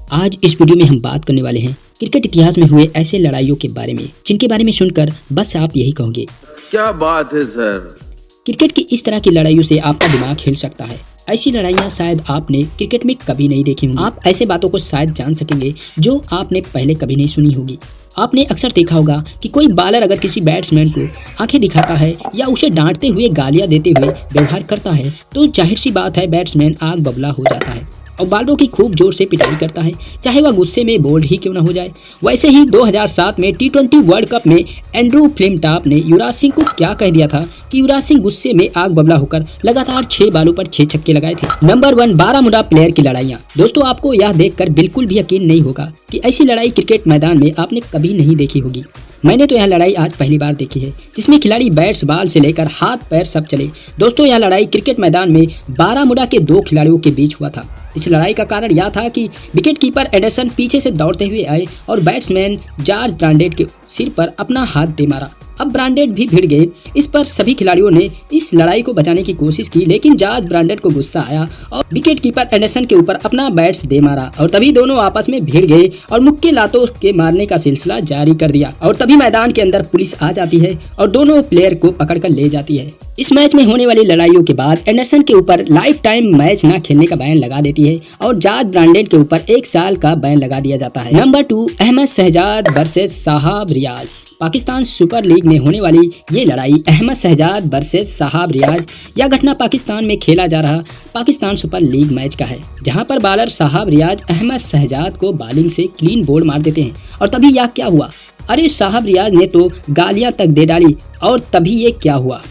आज इस वीडियो में हम बात करने वाले हैं क्रिकेट इतिहास में हुए ऐसे लड़ाइयों के बारे में जिनके बारे में सुनकर बस आप यही कहोगे, क्या बात है सर। क्रिकेट की इस तरह की लड़ाइयों से आपका दिमाग हिल सकता है। ऐसी लड़ाइयाँ शायद आपने क्रिकेट में कभी नहीं देखी होंगी। आप ऐसे बातों को शायद जान सकेंगे जो आपने पहले कभी नहीं सुनी होगी। आपने अक्सर देखा होगा कि कोई बॉलर अगर किसी बैट्समैन को आंखें दिखाता है या उसे डांटते हुए गालियां देते हुए व्यवहार करता है तो जाहिर सी बात है बैट्समैन आग बबला हो जाता है और बॉलरों की खूब जोर से पिटाई करता है, चाहे वह गुस्से में बोल्ड ही क्यों ना हो जाए। वैसे ही 2007 में T20 वर्ल्ड कप में एंड्रू फ्लिंटॉप ने युवराज सिंह को क्या कह दिया था कि युवराज सिंह गुस्से में आग बबला होकर लगातार 6 बालों पर 6 छक्के लगाए थे। नंबर 1, बारामुडा प्लेयर की लड़ाइयाँ। दोस्तों, आपको यह देखकर बिल्कुल भी यकीन नहीं होगा कि ऐसी लड़ाई क्रिकेट मैदान में आपने कभी नहीं देखी होगी। मैंने तो यह लड़ाई आज पहली बार देखी है जिसमें खिलाड़ी बैट्स बॉल से लेकर हाथ पैर सब चले। दोस्तों, यह लड़ाई क्रिकेट मैदान में बारामुडा के 2 खिलाड़ियों के बीच हुआ था। इस लड़ाई का कारण यह था कि विकेट कीपर एडरसन पीछे से दौड़ते हुए आए और बैट्समैन जॉर्ज ब्रांडेट के सिर पर अपना हाथ दे मारा। अब ब्रांडेट भी भिड़ गए। इस पर सभी खिलाड़ियों ने इस लड़ाई को बचाने की कोशिश की, लेकिन जॉर्ज ब्रांडेट को गुस्सा आया और विकेट कीपर एडरसन के ऊपर अपना बैट्स दे मारा और तभी दोनों आपस में भिड़ गए और मुक्के लातों के मारने का सिलसिला जारी कर दिया। और तभी मैदान के अंदर पुलिस आ जाती है और दोनों प्लेयर को पकड़कर ले जाती है। इस मैच में होने वाली लड़ाइयों के बाद एंडरसन के ऊपर लाइफ टाइम मैच न खेलने का बैन लगा देती है और जॉर्ज ब्रांडेट के ऊपर 1 साल का बैन लगा दिया जाता है। नंबर 2, अहमद शहजाद वर्सेस साहब रियाज। पाकिस्तान सुपर लीग में होने वाली ये लड़ाई अहमद शहजाद वर्सेस साहब रियाज, यह घटना पाकिस्तान में खेला जा रहा पाकिस्तान सुपर लीग मैच का है, जहां पर बॉलर साहब रियाज अहमद शहजाद को बॉलिंग से क्लीन बोल्ड मार देते हैं। और तभी यह क्या हुआ, अरे साहब रियाज ने तो गालियां तक दे डाली और तभी ये क्या हुआ।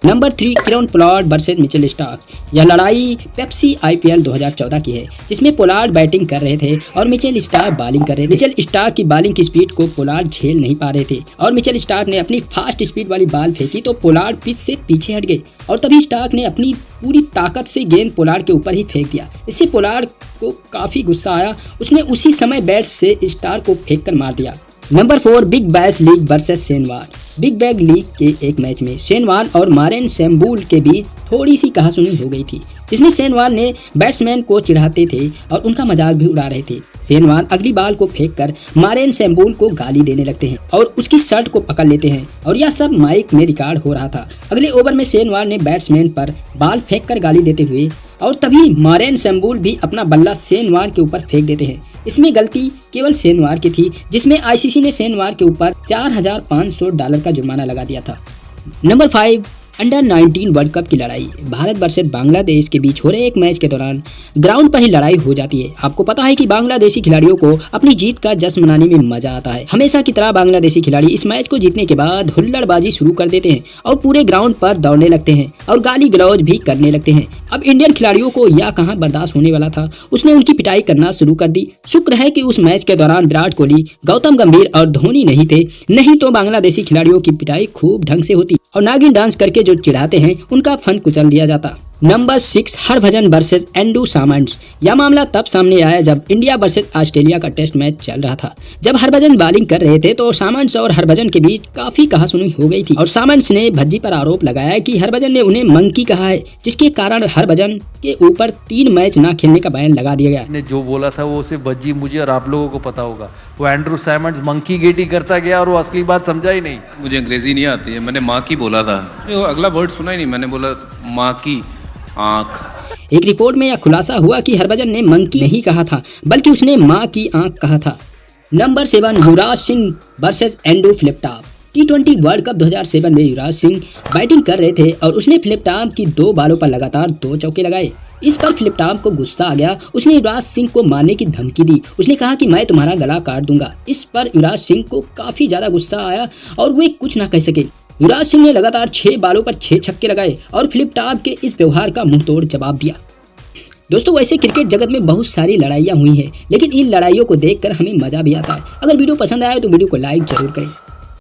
Number 3, Kieron Pollard versus Mitchell Starc. यह लड़ाई पेप्सी IPL 2014 की है जिसमें पोलार्ड बैटिंग कर रहे थे और मिचेल स्टार्क बॉलिंग कर रहे थे। मिचेल स्टार्क की बॉलिंग की स्पीड को पोलार्ड झेल नहीं पा रहे थे और मिचेल स्टार्क ने अपनी फास्ट स्पीड वाली बॉल फेंकी तो पोलार्ड पिच से पीछे हट गए और तभी स्टार्क ने अपनी पूरी ताकत से गेंद पोलार्ड के ऊपर ही फेंक दिया। इससे पोलार्ड को काफी गुस्सा आया, उसने उसी समय बैट से स्टार्क को फेंक कर मार दिया। Number 4, Big Bash League versus Shane Warne. Big Bash League के एक मैच में शेनवान और मारेन सैम्बूल के बीच थोड़ी सी कहासुनी हो गई थी जिसमें शेनवान ने बैट्समैन को चिढ़ाते थे और उनका मजाक भी उड़ा रहे थे। शेनवान अगली बॉल को फेंककर मारेन सैम्बूल को गाली देने लगते हैं और उसकी शर्ट को पकड़ लेते हैं और यह सब माइक में रिकॉर्ड हो रहा था। अगले ओवर में शेनवान ने बैट्समैन पर बॉल फेंककर गाली देते हुए और तभी मारेन सैम्बूल भी अपना बल्ला शेनवान के ऊपर फेंक देते हैं। इसमें गलती केवल शेनवान की थी जिसमें ICC ने शेनवान के ऊपर $4,500 का जुर्माना लगा दिया था। नंबर 5, अंडर 19 वर्ल्ड कप की लड़ाई। भारत वर्सेस बांग्लादेश के बीच हो रहे एक मैच के दौरान ग्राउंड पर ही लड़ाई हो जाती है। आपको पता है कि बांग्लादेशी खिलाड़ियों को अपनी जीत का जश्न मनाने में मजा आता है। हमेशा की तरह बांग्लादेशी खिलाड़ी इस मैच को जीतने के बाद हुल्लड़बाजी शुरू कर देते हैं और पूरे ग्राउंड पर दौड़ने लगते हैं और गाली गलौज भी करने लगते हैं। अब इंडियन खिलाड़ियों को यह कहां बर्दाश्त होने वाला था, उसने उनकी पिटाई करना शुरू कर दी। शुक्र है कि उस मैच के दौरान विराट कोहली, गौतम गंभीर और धोनी नहीं थे, नहीं तो बांग्लादेशी खिलाड़ियों की पिटाई खूब ढंग से होती और नागिन डांस करके जो चिढ़ाते हैं उनका फन कुचल दिया जाता। Number 6, Harbhajan versus Andrew Symonds. यह मामला तब सामने आया जब इंडिया वर्सेस ऑस्ट्रेलिया का टेस्ट मैच चल रहा था। जब हरभजन बॉलिंग कर रहे थे तो सामंड्स और हरभजन के बीच काफी कहासुनी हो गई थी और सामंड्स ने भज्जी पर आरोप लगाया कि हरभजन ने उन्हें मंकी कहा है, जिसके कारण हरभजन के ऊपर 3 मैच न खेलने का बैन लगा दिया गया। ने जो बोला था वो सिर्फ भज्जी मुझे और आप लोगों को पता होगा। वो एंड्रू सामंड्स मंकी गेटी करता गया और वो असली बात समझा ही नहीं। मुझे अंग्रेजी नहीं आती है, मैंने माँ की बोला था, अगला वर्ड सुना ही नहीं, मैंने बोला माँ की आँख। एक रिपोर्ट में यह खुलासा हुआ कि हरभजन ने मंकी नहीं कहा था बल्कि उसने मां की आंख कहा था। Number 7, Yuvraj Singh versus Andrew Flintoff. T20 World Cup 2007 में युवराज सिंह बैटिंग कर रहे थे और उसने फ्लिंटॉप की 2 बालों पर लगातार 2 चौके लगाए। इस पर फ्लिंटॉप को गुस्सा आ गया, उसने युवराज सिंह को मारने की धमकी दी। उसने कहा कि मैं तुम्हारा गला काट दूंगा। इस पर युवराज सिंह को काफी ज्यादा गुस्सा आया और वे कुछ न कह सके। युवराज सिंह ने लगातार 6 बालों पर 6 छक्के लगाए और फ्लिंटॉप के इस व्यवहार का मुंहतोड़ जवाब दिया। दोस्तों, वैसे क्रिकेट जगत में बहुत सारी लड़ाइयाँ हुई हैं, लेकिन इन लड़ाइयों को देखकर हमें मजा भी आता है। अगर वीडियो पसंद आए तो वीडियो को लाइक जरूर करें।